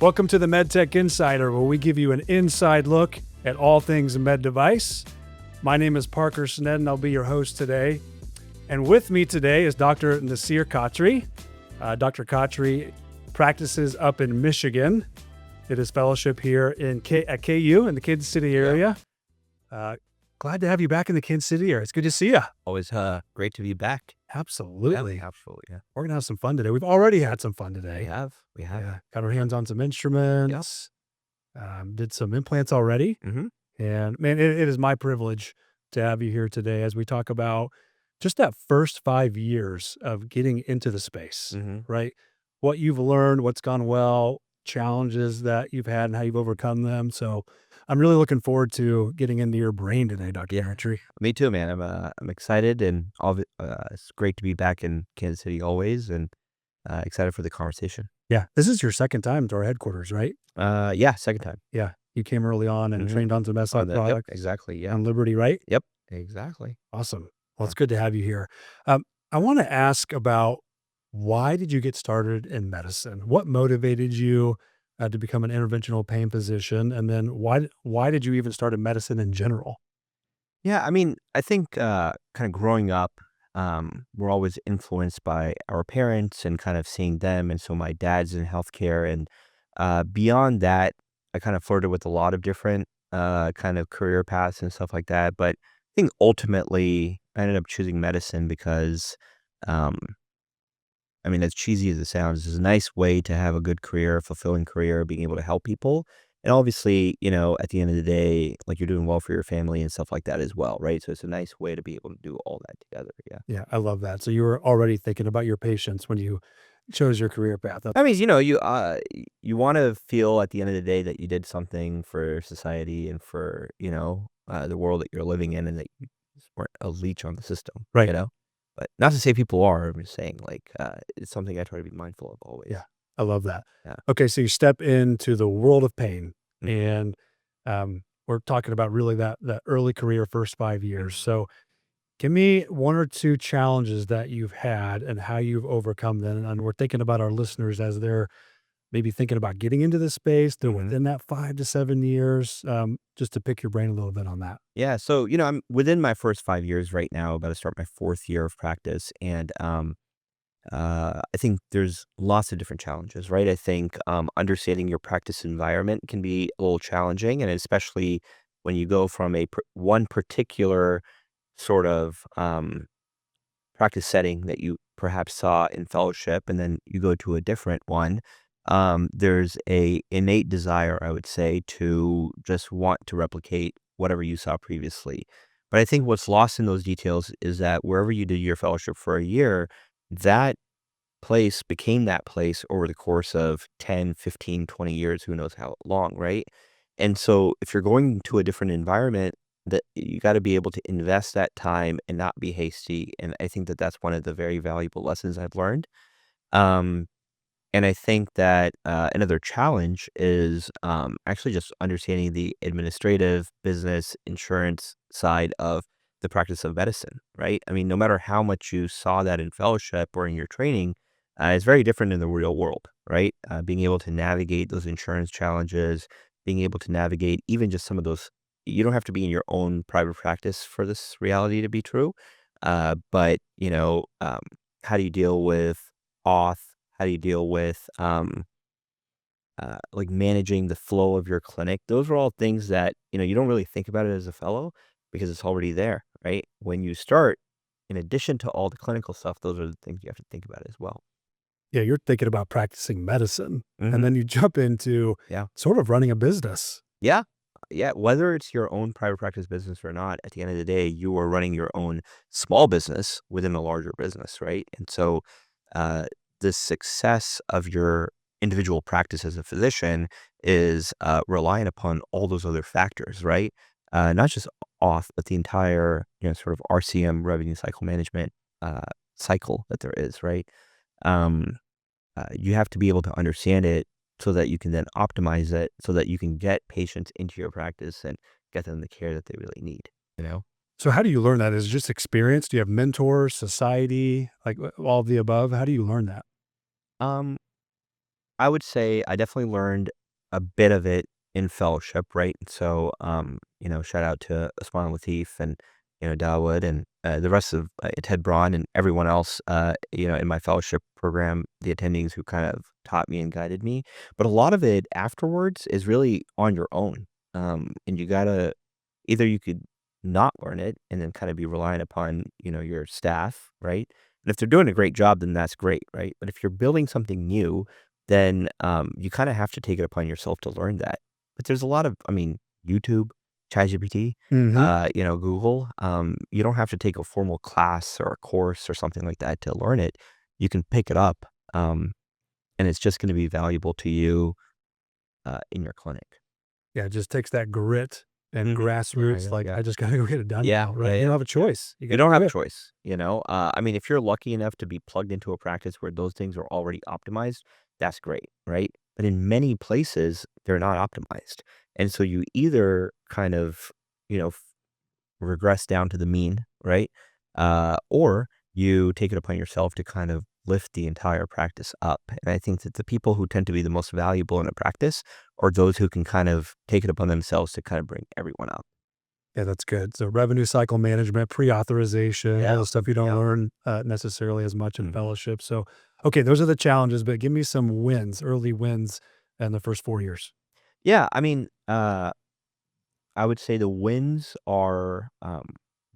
Welcome to the MedTech Insider, where we give you an inside look at all things med device. My name is Parker Snedden. I'll be your host today. And with me today is Dr. Nasir Khatri. Dr. Khatri practices up in Michigan. Did his fellowship here at KU in the Kansas City area. Glad to have you back in the Kansas City area. It's good to see you. Always great to be back. Absolutely. Absolutely. Yeah. We're going to have some fun today. We've already had some fun today. We have. Yeah. Got our hands on some instruments. Did some implants already. Mm-hmm. And man, it is my privilege to have you here today as we talk about just that first 5 years of getting into the space, Mm-hmm. right? What you've learned, what's gone well, challenges that you've had and how you've overcome them. So I'm really looking forward to getting into your brain today, Dr. Khatri. Me too, man. I'm excited, and it's great to be back in Kansas City always, and excited for the conversation. Yeah. This is your second time to our headquarters, right? Second time. Yeah. You came early on and trained on some SI Yep, products exactly. Yeah. on Liberty, right? Yep. Exactly. Awesome. Well, it's good to have you here. I want to ask about, why did you get started in medicine? What motivated you to become an interventional pain physician? And then why did you even start in medicine in general? Yeah. I mean, I think kind of growing up, we're always influenced by our parents and kind of seeing them. And so my dad's in healthcare, and beyond that, I kind of flirted with a lot of different kind of career paths and stuff like that. But I think ultimately I ended up choosing medicine because, um, I mean, as cheesy as it sounds, it's a nice way to have a good career, a fulfilling career, being able to help people. And obviously, at the end of the day, like, you're doing well for your family and stuff like that as well, right? So it's a nice way to be able to do all that together. Yeah. Yeah, I love that. So you were already thinking about your patients when you chose your career path. I mean, you want to feel at the end of the day that you did something for society and for, the world that you're living in, and that you just weren't a leech on the system, Right. But not to say people are. I'm just saying, like, it's something I try to be mindful of always. Yeah, I love that. Yeah. Okay, so you step into the world of pain, Mhm. and we're talking about really that early career, first 5 years. So give me one or two challenges that you've had and how you've overcome them. And we're thinking about our listeners as they're maybe thinking about getting into this space. They're Mhm. within that 5 to 7 years. Just to pick your brain a little bit on that. Yeah. So, I'm within my first 5 years right now, about to start my fourth year of practice. And I think there's lots of different challenges, right? I think understanding your practice environment can be a little challenging, and especially when you go from one particular sort of practice setting that you perhaps saw in fellowship, and then you go to a different one. There's a innate desire, I would say, to just want to replicate whatever you saw previously. But I think what's lost in those details is that wherever you did your fellowship for a year, that place became that place over the course of 10, 15, 20 years, who knows how long, right? And so if you're going to a different environment, that you got to be able to invest that time and not be hasty. And I think that that's one of the very valuable lessons I've learned. Um, and I think that another challenge is actually just understanding the administrative, business, insurance side of the practice of medicine, right? I mean, no matter how much you saw that in fellowship or in your training, it's very different in the real world, right? Being able to navigate those insurance challenges, being able to navigate even just some of those. You don't have to be in your own private practice for this reality to be true. But, how do you deal with auth? How do you deal with like managing the flow of your clinic? Those are all things that, you don't really think about it as a fellow because it's already there, right? When you start, in addition to all the clinical stuff, those are the things you have to think about as well. Yeah, you're thinking about practicing medicine, and Hmm. then you jump into Yeah. sort of running a business. Yeah. Yeah. Whether it's your own private practice business or not, at the end of the day, you are running your own small business within a larger business, right? And so, uh, the success of your individual practice as a physician is reliant upon all those other factors, right? Not just auth, but the entire, sort of RCM, revenue cycle management uh, cycle that there is, right? Um, you have to be able to understand it so that you can then optimize it so that you can get patients into your practice and get them the care that they really need, you know? So how do you learn that? Is it just experience? Do you have mentors, society, like all of the above? How do you learn that? Um, I would say I definitely learned a bit of it in fellowship, right? So, shout out to Usman Latif and, Dawood and the rest of Ted Braun and everyone else, in my fellowship program, the attendees who kind of taught me and guided me. But a lot of it afterwards is really on your own. And you gotta either you could not learn it and then kind of be reliant upon, your staff, right? And if they're doing a great job, then that's great, right? But if you're building something new, then you kind of have to take it upon yourself to learn that. But there's a lot of, YouTube, ChatGPT, Hmm. Google. You don't have to take a formal class or a course or something like that to learn it. You can pick it up, and it's just going to be valuable to you in your clinic. Yeah, it just takes that grit and Mhm. Yeah, grassroots, yeah, like, yeah. I just gotta go get it done Yeah, now, yeah, right? You don't yeah, have a yeah. choice. You You gotta don't do have a it. choice, you know? If you're lucky enough to be plugged into a practice where those things are already optimized, that's great, right? But in many places, they're not optimized. And so you either kind of, you know, f regress down to the mean, right? Or you take it upon yourself to kind of lift the entire practice up. And I think that the people who tend to be the most valuable in a practice are those who can kind of take it upon themselves to kind of bring everyone up. Yeah, that's good. So revenue cycle management, pre-authorization, all Yeah. the stuff you don't Yeah. learn necessarily as much in Mhm. fellowship. So, okay, those are the challenges, but give me some wins, early wins in the first 4 years. Yeah, I would say the wins are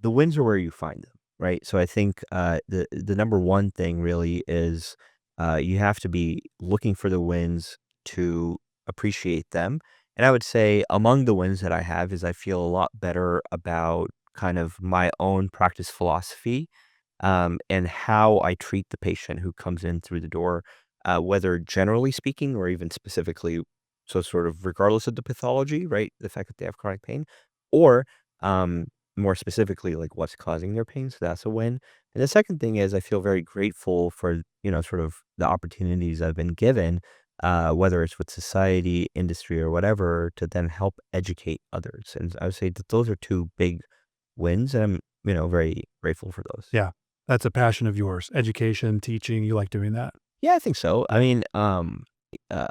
where you find them, right? So I think the number one thing really is you have to be looking for the wins to appreciate them. And I would say among the wins that I have is I feel a lot better about kind of my own practice philosophy and how I treat the patient who comes in through the door, whether generally speaking or even specifically, so sort of regardless of the pathology, right? The fact that they have chronic pain, or um, more specifically, like what's causing their pain. So that's a win. And the second thing is I feel very grateful for, sort of the opportunities I've been given, whether it's with society, industry, or whatever, to then help educate others. And I would say that those are two big wins, and I'm, very grateful for those. Yeah, that's a passion of yours. Education, teaching, you like doing that. Yeah, I think so. Uh,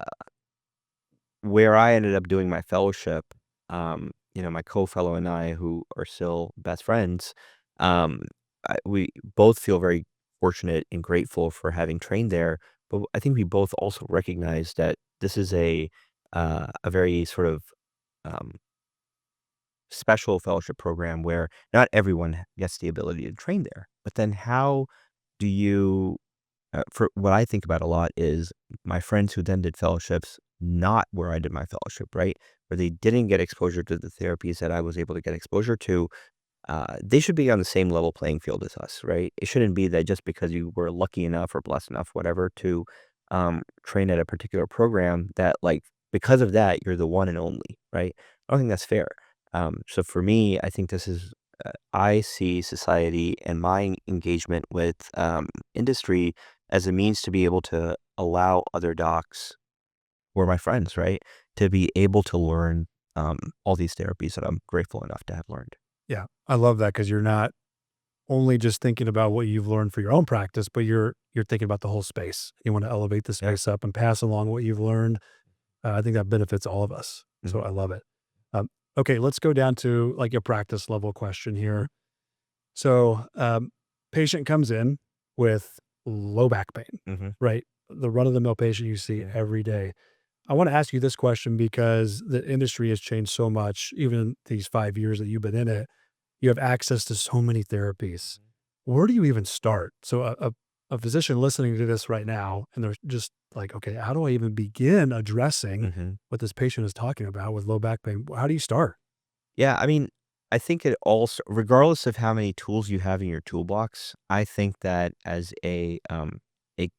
where I ended up doing my fellowship, my co-fellow and I, who are still best friends, um, we both feel very fortunate and grateful for having trained there. But I think we both also recognize that this is a very sort of um, special fellowship program where not everyone gets the ability to train there. But then, how do you for what I think about a lot is my friends who then did fellowships, not where I did my fellowship, right? Where they didn't get exposure to the therapies that I was able to get exposure to. They should be on the same level playing field as us, right? It shouldn't be that just because you were lucky enough or blessed enough, whatever, to train at a particular program that, like, because of that, you're the one and only, right? I don't think that's fair. So for me, I think this is, I see society and my engagement with industry as a means to be able to allow other docs who are my friends, right, to be able to learn all these therapies that I'm grateful enough to have learned. Yeah, I love that because you're not only just thinking about what you've learned for your own practice, but you're thinking about the whole space. You want to elevate the Yeah. space up and pass along what you've learned. I think that benefits all of us. So Mhm. I love it. Okay, let's go down to like a practice level question Mhm. here. So, patient comes in with low back pain, Mhm. right? The run of the mill patient you see Yeah. every day. I want to ask you this question because the industry has changed so much, even in these 5 years that you've been in it. You have access to so many therapies. Where do you even start? So, a physician listening to this right now, and they're just like, okay, how do I even begin addressing Mhm. what this patient is talking about with low back pain? How do you start? Yeah, I think it also, regardless of how many tools you have in your toolbox, I think that as a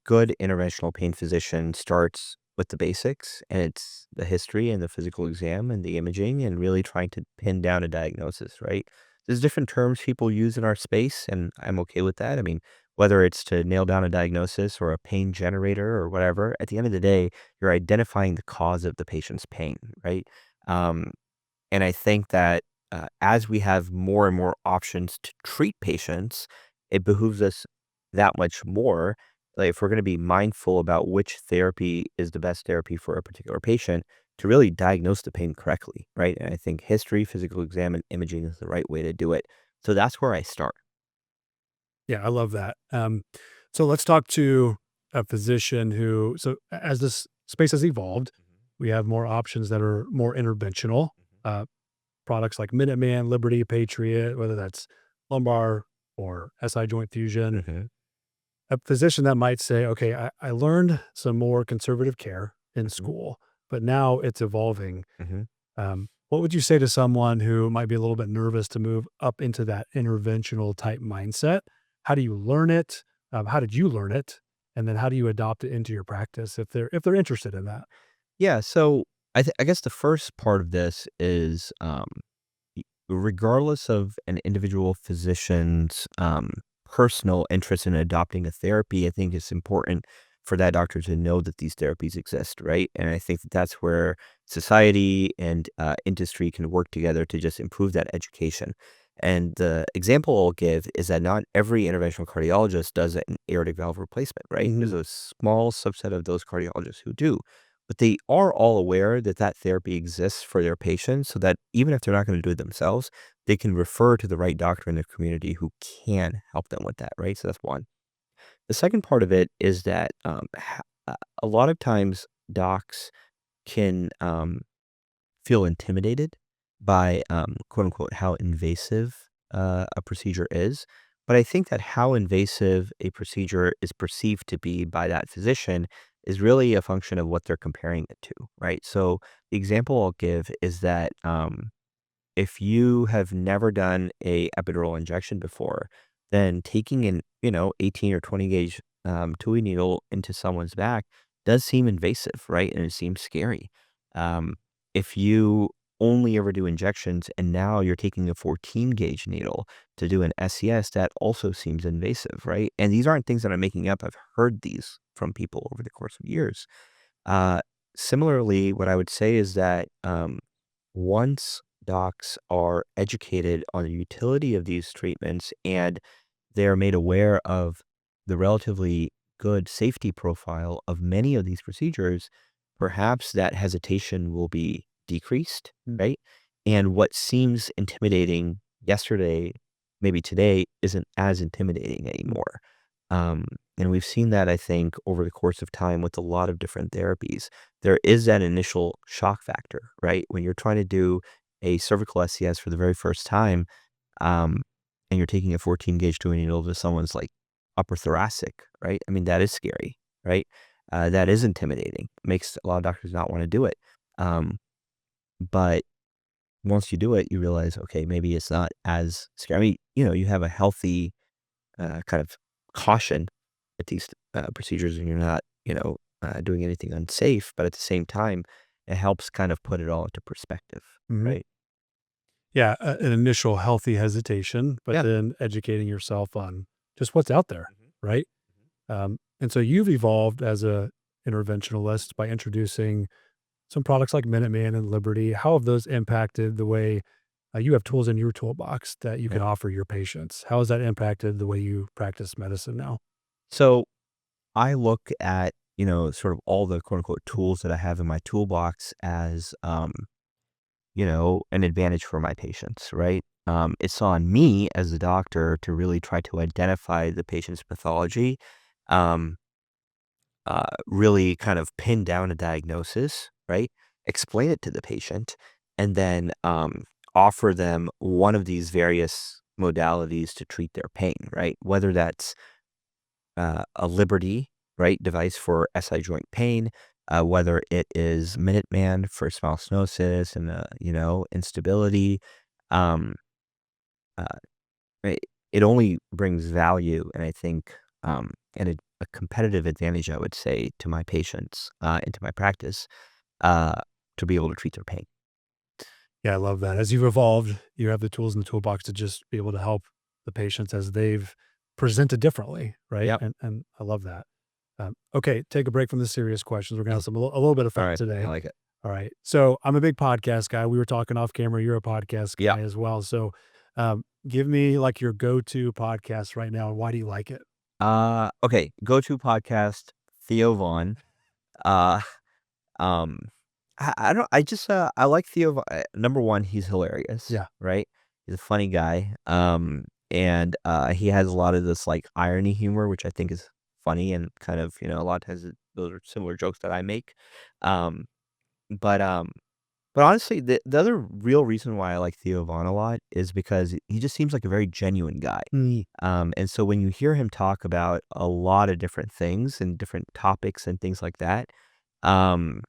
good interventional pain physician starts with the basics, and it's the history and the physical exam and the imaging and really trying to pin down a diagnosis, right? There's different terms people use in our space, and I'm okay with that. Whether it's to nail down a diagnosis or a pain generator or whatever, at the end of the day, you're identifying the cause of the patient's pain, right? Um, and I think that, as we have more and more options to treat patients, it behooves us that much more, like if we're going to be mindful about which therapy is the best therapy for a particular patient to really diagnose the pain correctly, right? And I think history, physical exam, and imaging is the right way to do it. So that's where I start. Yeah, I love that. So let's talk to a physician who, so as this space has evolved, we have more options that are more interventional. Uh, Products like Minuteman, Liberty, Patriot, whether that's lumbar or SI joint fusion. Mm-hmm. A physician that might say, okay, I learned some more conservative care in Hmm. school, but now it's evolving. Hmm. What would you say to someone who might be a little bit nervous to move up into that interventional type mindset? How do you learn it? How did you learn it? And then how do you adopt it into your practice if they're interested in that? Yeah. So I guess the first part of this is regardless of an individual physician's personal interest in adopting a therapy, I think it's important for that doctor to know that these therapies exist, right? And I think that that's where society and industry can work together to just improve that education. And the example I'll give is that not every interventional cardiologist does an aortic valve replacement, right? There's Mhm. a small subset of those cardiologists who do. But they are all aware that that therapy exists for their patients so that even if they're not going to do it themselves, they can refer to the right doctor in their community who can help them with that, right? So that's one. The second part of it is that a lot of times docs can feel intimidated by quote unquote how invasive a procedure is. But I think that how invasive a procedure is perceived to be by that physician is really a function of what they're comparing it to, right? So the example I'll give is that if you have never done a epidural injection before, then taking an 18 or 20 gauge Tui needle into someone's back does seem invasive, right? And it seems scary. If you only ever do injections and now you're taking a 14 gauge needle to do an SES, that also seems invasive, right? And these aren't things that I'm making up. I've heard these from people over the course of years. Uh, Similarly, what I would say is that once docs are educated on the utility of these treatments and they're made aware of the relatively good safety profile of many of these procedures, perhaps that hesitation will be decreased, right? And what seems intimidating yesterday, maybe today, isn't as intimidating anymore. Um, and we've seen that, I think, over the course of time with a lot of different therapies. There is that initial shock factor, right? When you're trying to do a cervical SCS for the very first time, um, and you're taking a 14 gauge tuning needle to someone's like upper thoracic, right? I mean, that is scary, right? That is intimidating. Makes a lot of doctors not want to do it. Um, but once you do it, you realize, okay, maybe it's not as scary. I mean, you have a healthy kind of caution at these procedures, and you're not, doing anything unsafe. But at the same time, it helps kind of put it all into perspective, Mhm. right? Yeah, an initial healthy hesitation, but Yeah. then educating yourself on just what's out there, Mhm. right? And so you've evolved as a interventionalist by introducing some products like Minuteman and Liberty. How have those impacted the way you have tools in your toolbox that you Yeah. can offer your patients? How has that impacted the way you practice medicine now? So I look at, sort of all the quote unquote tools that I have in my toolbox as, an advantage for my patients, right? It's on me as a doctor to really try to identify the patient's pathology, um, really kind of pin down a diagnosis, right? Explain it to the patient, and then offer them one of these various modalities to treat their pain, right? Whether that's a Liberty, right, device for SI joint pain, whether it is Minuteman for spinal stenosis and, instability. Um, uh, it, it only brings value, and I think, and a competitive advantage, I would say, to my patients, into my practice, uh, to be able to treat their pain. Yeah, I love that. As you've evolved, you have the tools in the toolbox to just be able to help the patients as they've presented differently, right? Yep. And I love that. Okay, take a break from the serious questions. We're gonna have a little bit of All fun right. I today. like it. All right. So I'm a big podcast guy. We were talking off camera. You're a podcast Yeah. guy as well. So give me like your go-to podcast right now. And why do you like it? Okay, go-to podcast, Theo Vaughn. Uh, um, I don't I just, I like Theo Von number 1, he's hilarious, Yeah. right? He's a funny guy, and, he has a lot of this, like, irony humor, which I think is funny and kind of, a lot of times those are similar jokes that I make, um, but, um but honestly, the other real reason why I like Theo Von a lot is because he just seems like a very genuine guy. Mm. And so when you hear him talk about a lot of different things and different topics and things like that, um,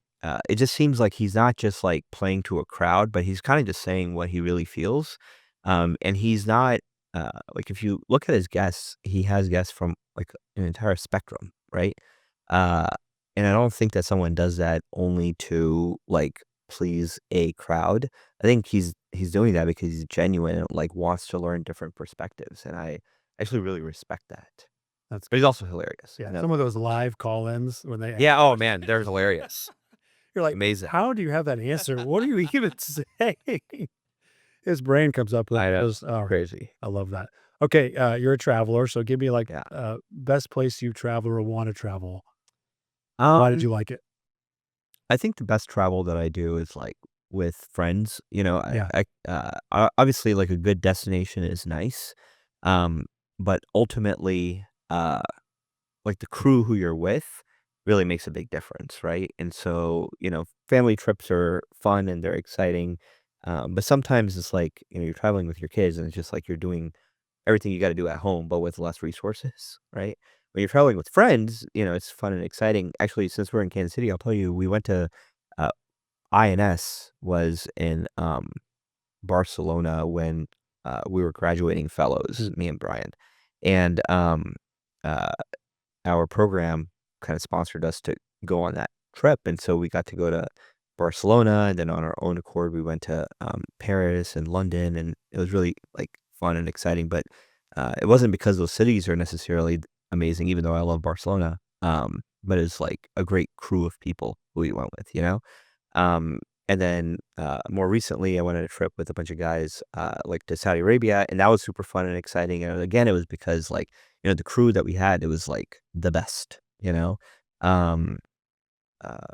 it just seems like he's not just like playing to a crowd, but he's kind of just saying what he really feels. And he's not like if you look at his guests, he has guests from like an entire spectrum, right? Uh, and I don't think that someone does that only to like please a crowd. I think he's doing that because he's genuine and like wants to learn different perspectives, and I actually really respect that. That's But he's also hilarious. Yeah. Some of those live call-ins when they ask Yeah. Oh man, questions, they're hilarious. you're like, Amazing. how do you have that answer? What are you even saying? His brain comes up with I know. those. Oh, Crazy. I love that. Okay, you're a traveler, so give me like Yeah. best place you travel or want to travel. Why did Um, you like it? I think the best travel that I do is like with friends. Yeah. Obviously like a good destination is nice. Um, but ultimately, like the crew who you're with really makes a big difference, right? And so, family trips are fun and they're exciting. But sometimes it's like, you're traveling with your kids and it's just like you're doing everything you got to do at home, but with less resources, right? When you're traveling with friends, it's fun and exciting. Actually, since we're in Kansas City, I'll tell you, we went to uh, INS was in Barcelona when we were graduating fellows, Mm. me and Brian, and uh, our program kind of sponsored us to go on that trip, and so we got to go to Barcelona, and then on our own accord, we went to Paris and London, and it was really like fun and exciting. But it wasn't because those cities are necessarily amazing, even though I love Barcelona. But it's like a great crew of people who we went with. Um, and then more recently, I went on a trip with a bunch of guys like to Saudi Arabia, and that was super fun and exciting. And again, it was because like the crew that we had, it was like the best. Um, uh,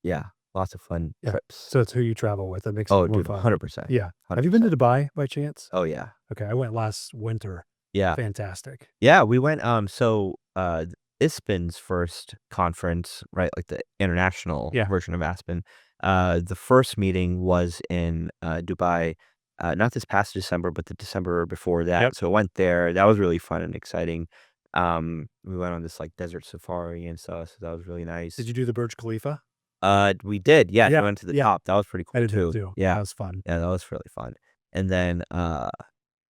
yeah, lots of fun Yeah. trips. So it's who you travel with that makes it Oh, more dude, fun. 100%, Yeah. Have you been to 100%. Dubai by chance? Oh yeah, Okay, I went last winter. yeah. Fantastic. Yeah, we went, ISPN's first conference, right, like the international Yeah. version of Aspen, the first meeting was in, Dubai, not this past December, but the December before Yep. that, so I went there, that was really fun and exciting. We went on this, like, desert safari and stuff, so that was really Did nice. you do the Burj Khalifa? We did, yes, we Yeah. went to the Yeah. top, that was pretty I cool did that too. too. Yeah, That was fun. yeah, that was really fun, and then, uh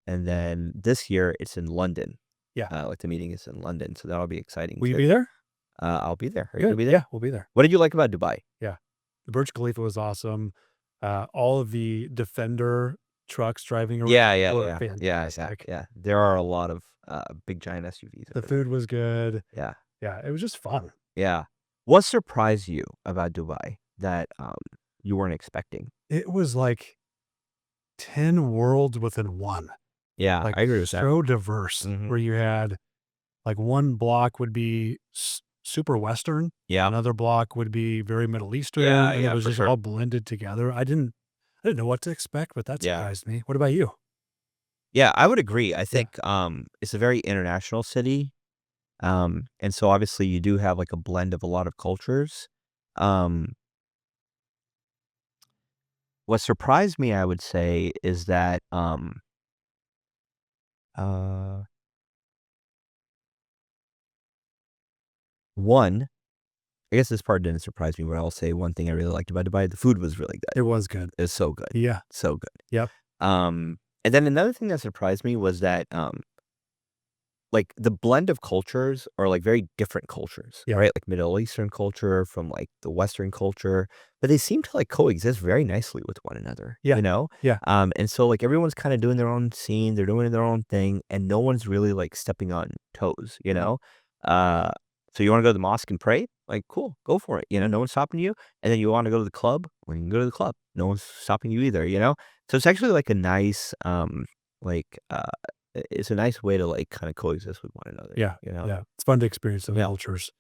and then this year, it's in London. Yeah. Like, the meeting is in London, so that'll be exciting Will you too. be there? I'll be there. Are you gonna Good. be there? Yeah, we'll be there. What did you like about Dubai? Yeah. The Burj Khalifa was awesome. All of the Defender trucks driving around Yeah, yeah, were yeah. Yeah, yeah, fantastic. yeah. There are a lot of, big giant SUVs The over there. food was good. Yeah, Yeah, it was just fun. yeah. What surprised you about Dubai that, you weren't expecting? It was like 10 worlds within one. Yeah, Like, I agree with that. so diverse, Mhm. where you had, like, one block would be super Western, Yeah. another block would be very Middle Eastern, Yeah, and it yeah, was for just sure. all blended together. I didn't know what to expect, but that Yeah. surprised me. What about you? Yeah, I would agree. I Yeah. think, it's a very international city, and so obviously you do have, like, a blend of a lot of cultures. Um, what surprised me, I would say, is that, uh, one I guess this part didn't surprise me, but I'll say one thing I really liked about Dubai, the food was really good. It was good. It was so good, Yeah. so good. Yep. And then another thing that surprised me was that, like, the blend of cultures are, like, very different cultures, Yeah. right? Like, Middle Eastern culture from, like, the Western culture, but they seem to, like, coexist very nicely with one another, Yeah. you know? Yeah. And so, like, everyone's kinda doing their own scene, they're doing their own thing, and no one's really, like, stepping on toes, you Mhm. know? Uh, so you wanna go to the mosque and pray? Like, cool, go for it, no one's stopping you, and then you wanna go to the club? Well, you can go to the club. No one's stopping you either, you know? So it's actually, like, a nice, like, it's a nice way to like kind of coexist with one another. Yeah. You know? Yeah. It's fun to experience those Yeah. cultures.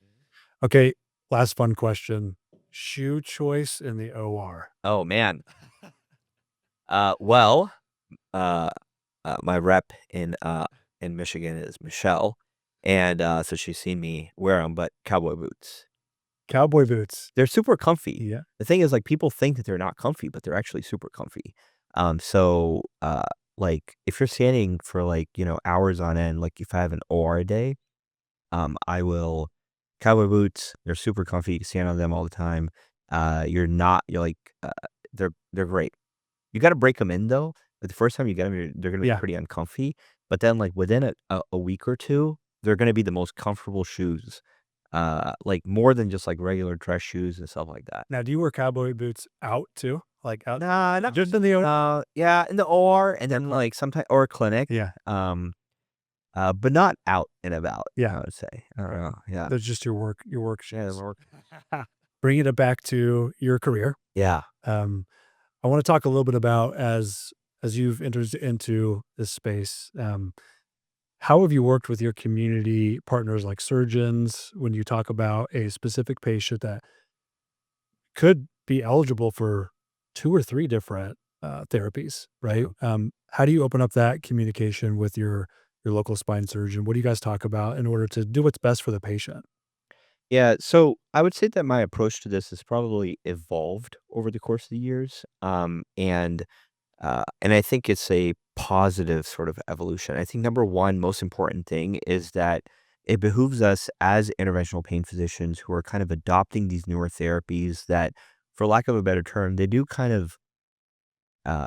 Okay. Last fun question. Shoe choice in the OR. Oh man. Well, uh, my rep in Michigan is Michelle, and so she's seen me wear them, but cowboy boots. Cowboy boots. They're super comfy. Yeah. The thing is, like, people think that they're not comfy, but they're actually super comfy. So, like, if you're standing for, like, hours on end, like, if I have an OR day, I will cowboy boots, they're super comfy, you can stand on them all the time. You're like, they're great. You gotta break them in, though. Like, the first time you get them, they're gonna be Yeah. pretty uncomfy, but then, like, within a week or 2, they're gonna be the most comfortable shoes, like, more than just, like, regular dress shoes and stuff like that. Now, do you wear cowboy boots out too? Like out Nah, not just in the yeah, in the OR and then, like, sometimes or clinic, Yeah. but not out and about, Yeah. I would say. I don't know, yeah. They're just your work Yeah, shoes. more Bringing it back to your career. yeah. Um, I want to talk a little bit about as you've entered into this space. How have you worked with your community partners like surgeons when you talk about a specific patient that could be eligible for 2 or 3 different, therapies, right? True. How do you open up that communication with your local spine surgeon? What do you guys talk about in order to do what's best for the patient? Yeah, so I would say that my approach to this has probably evolved over the course of the years, and I think it's a positive sort of evolution. I think number one, most important thing is that it behooves us as interventional pain physicians who are kind of adopting these newer therapies that, for lack of a better term, uh,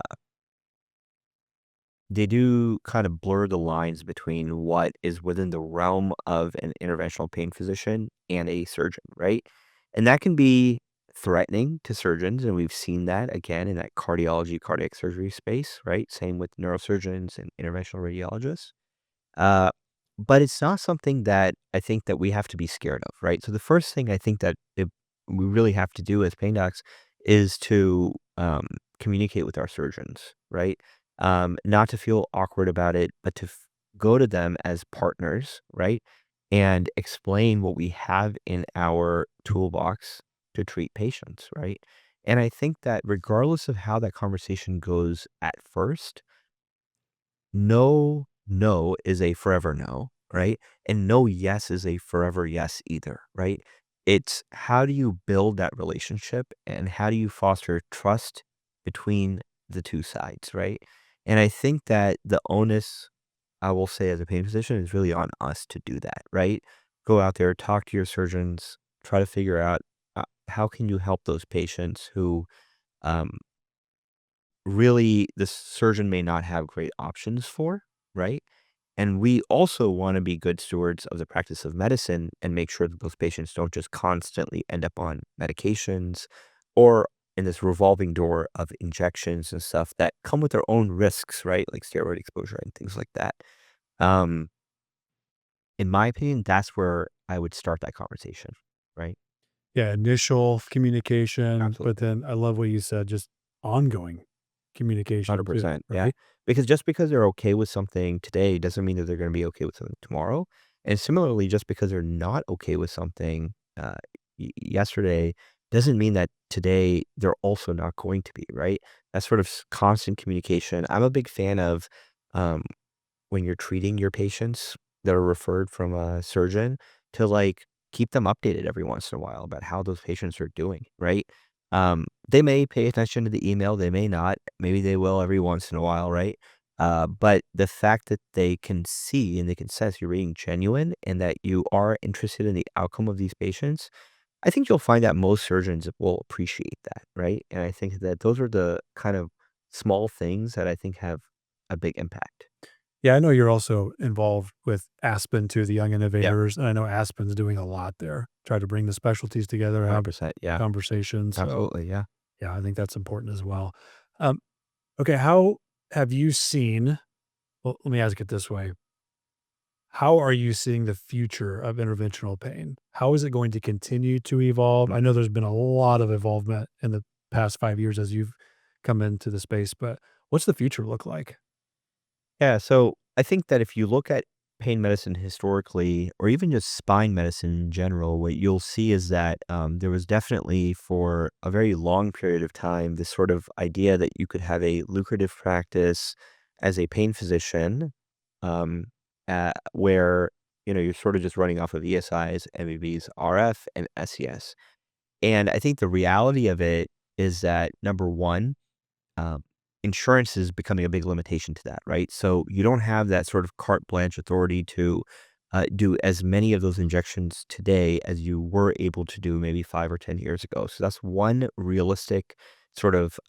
they do kind of blur the lines between what is within the realm of an interventional pain physician and a surgeon, right? And that can be threatening to surgeons. And we've seen that again in that cardiology, cardiac surgery space, right? Same with neurosurgeons and interventional radiologists. Uh, but it's not something that I think that we have to be scared of, right? So the first thing I think that we really have to do as pain docs is to communicate with our surgeons, right? Not to feel awkward about it, but to go to them as partners, right? And explain what we have in our toolbox to treat patients, right? And I think that regardless of how that conversation goes at first, no is a forever no, right? And no yes is a forever yes either, right? It's how do you build that relationship and how do you foster trust between the two sides, right? And I think that the onus, I will say, as a pain physician is really on us to do that, right? Go out there, talk to your surgeons, try to figure out how can you help those patients who um, really the surgeon may not have great options for, right? And we also want to be good stewards of the practice of medicine and make sure that those patients don't just constantly end up on medications or in this revolving door of injections and stuff that come with their own risks, right? Like steroid exposure and things like that. Um, in my opinion, that's where I would start that conversation, right? Yeah, initial communication, but Absolutely. then I love what you said, just ongoing communication too, 100%, yeah. right? Because just because they're okay with something today doesn't mean that they're gonna be okay with something tomorrow, and similarly, just because they're not okay with something, yesterday doesn't mean that today they're also not going to be, right? That sort of constant communication. I'm a big fan of, um when you're treating your patients that are referred from a surgeon to like keep them updated every once in a while about how those patients are doing, right? They may pay attention to the email, they may not, maybe they will every once in a while, right? But the fact that they can see and they can sense you're being genuine and that you are interested in the outcome of these patients, I think you'll find that most surgeons will appreciate that, right? And I think that those are the kind of small things that I think have a big impact. Yeah, I know you're also involved with Aspen too, the Young Yeah. Innovators, and I know Aspen's doing a lot there, try to bring the specialties together, have 100%, yeah, conversations, so, absolutely, yeah. yeah, I think that's important as well. Um, okay, how have you seen well, let me ask it this way. How are you seeing the future of interventional pain? How is it going to continue to evolve? I know there's been a lot of involvement in the past 5 years as you've come into the space, but what's the future look like? Yeah, so I think that if you look at pain medicine historically, or even just spine medicine in general, what you'll see is that there was definitely for a very long period of time this sort of idea that you could have a lucrative practice as a pain physician, um, where you're sort of just running off of ESIs, MVBs, RF, and SES. And I think the reality of it is that number one, um, insurance is becoming a big limitation to that, right? So you don't have that sort of carte blanche authority to do as many of those injections today as you were able to do maybe 5 or 10 years ago. So that's one realistic sort of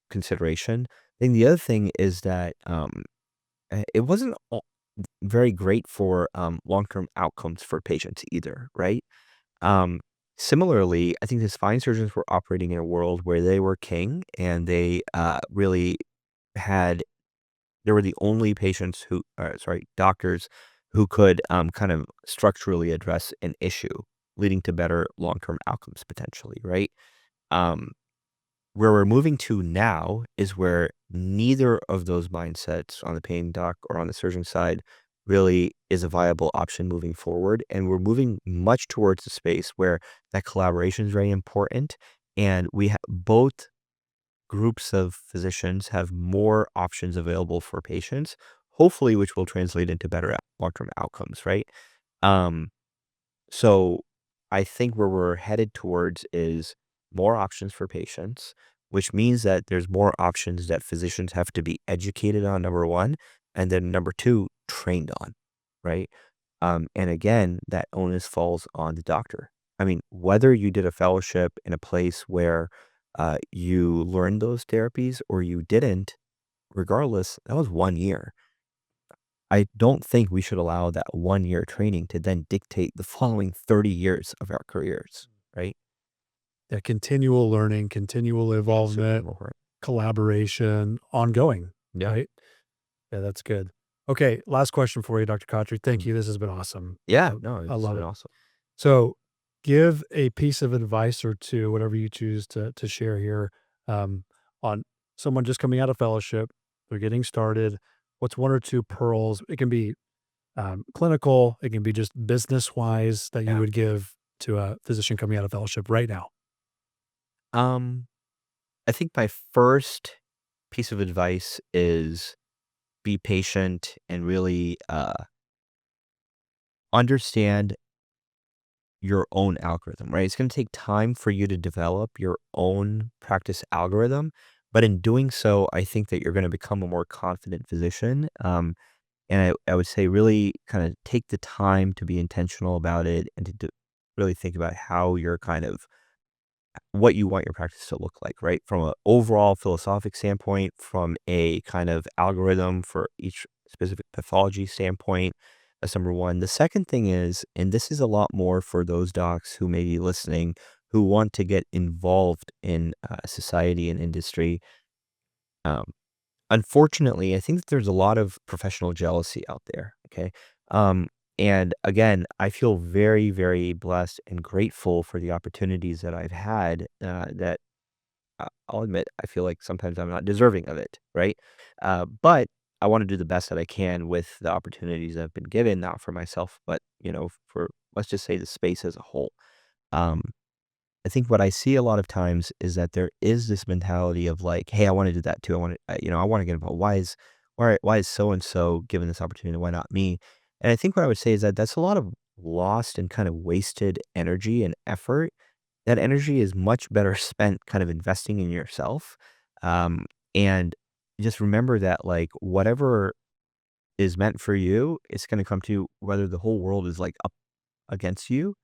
consideration. Then the other thing is that it wasn't very great for long-term outcomes for patients either, right? Um, Similarly, I think the spine surgeons were operating in a world where they were king and they really had, they were the only patients who, doctors who could kind of structurally address an issue, leading to better long term outcomes potentially, right? Um, where we're moving to now is where neither of those mindsets on the pain doc or on the surgeon side really is a viable option moving forward. And we're moving much towards a space where that collaboration is very important. And we have both groups of physicians have more options available for patients, hopefully, which will translate into better long-term outcomes, right? Um, so I think where we're headed towards is more options for patients, which means that there's more options that physicians have to be educated on, number one, and then number two, trained on, right? And again, that onus falls on the doctor. I mean, whether you did a fellowship in a place where you learned those therapies or you didn't, regardless, that was 1 year. I don't think we should allow that 1 year training to then dictate the following 30 years of our careers, right? That continual learning, continual Super involvement, important. collaboration, ongoing, Yeah. right? Yeah, that's good. Okay, last question for you, Dr. Khatri. Thank Mhm. you. This has been awesome. Yeah, no, I it's love been it. awesome. So, give a piece of advice or two, whatever you choose to share here, on someone just coming out of fellowship. They're getting started. What's one or two pearls? It can be clinical. It can be just business wise that you Yeah. would give to a physician coming out of fellowship right now. Um, I think my first piece of advice is be patient and really understand your own algorithm, right? It's going to take time for you to develop your own practice algorithm. But in doing so, I think that you're going to become a more confident physician. And I would say really kind of take the time to be intentional about it and to really think about how you're kind of what you want your practice to look like, right? From an overall philosophic standpoint, from a kind of algorithm for each specific pathology standpoint. That's number one. The second thing is, and this is a lot more for those docs who may be listening, who want to get involved in society and industry. Um, Unfortunately, I think that there's a lot of professional jealousy out there. Okay. Um, and again, I feel very, very blessed and grateful for the opportunities that I've had that I'll admit, I feel like sometimes I'm not deserving of it, right? But I want to do the best that I can with the opportunities I've been given, not for myself, but for let's just say the space as a whole. Um, I think what I see a lot of times is that there is this mentality of like, hey, I want to do that too. I want to, I want to get involved. Why is so and so given this opportunity? Why not me? And I think what I would say is that that's a lot of lost and kind of wasted energy and effort. That energy is much better spent kind of investing in yourself. Um, and just remember that like whatever is meant for you, it's going to come to you, whether the whole world is like up against you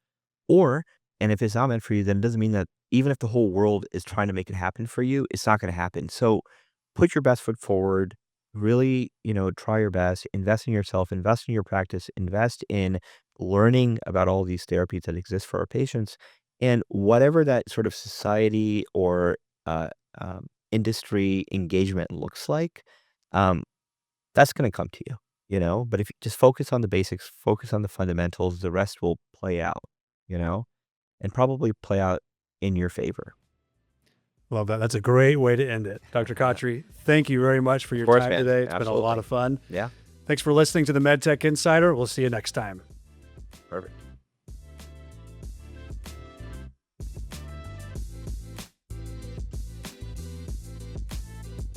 or and if it's not meant for you, then it doesn't mean that even if the whole world is trying to make it happen for you, it's not gonna happen. So, put your best foot forward, really, try your best, invest in yourself, invest in your practice, invest in learning about all these therapies that exist for our patients, and whatever that sort of society or, uh, industry engagement looks like, um, that's gonna come to you, but if you just focus on the basics, focus on the fundamentals, the rest will play out, you know? And probably play out in your favor. Love that. That's a great way to end it. Dr. Yeah. Khatri, thank you very much for Of your course, time man. today. It's been a lot Absolutely. of fun. Yeah. Thanks for listening to the MedTech Insider. We'll see you next time. Perfect.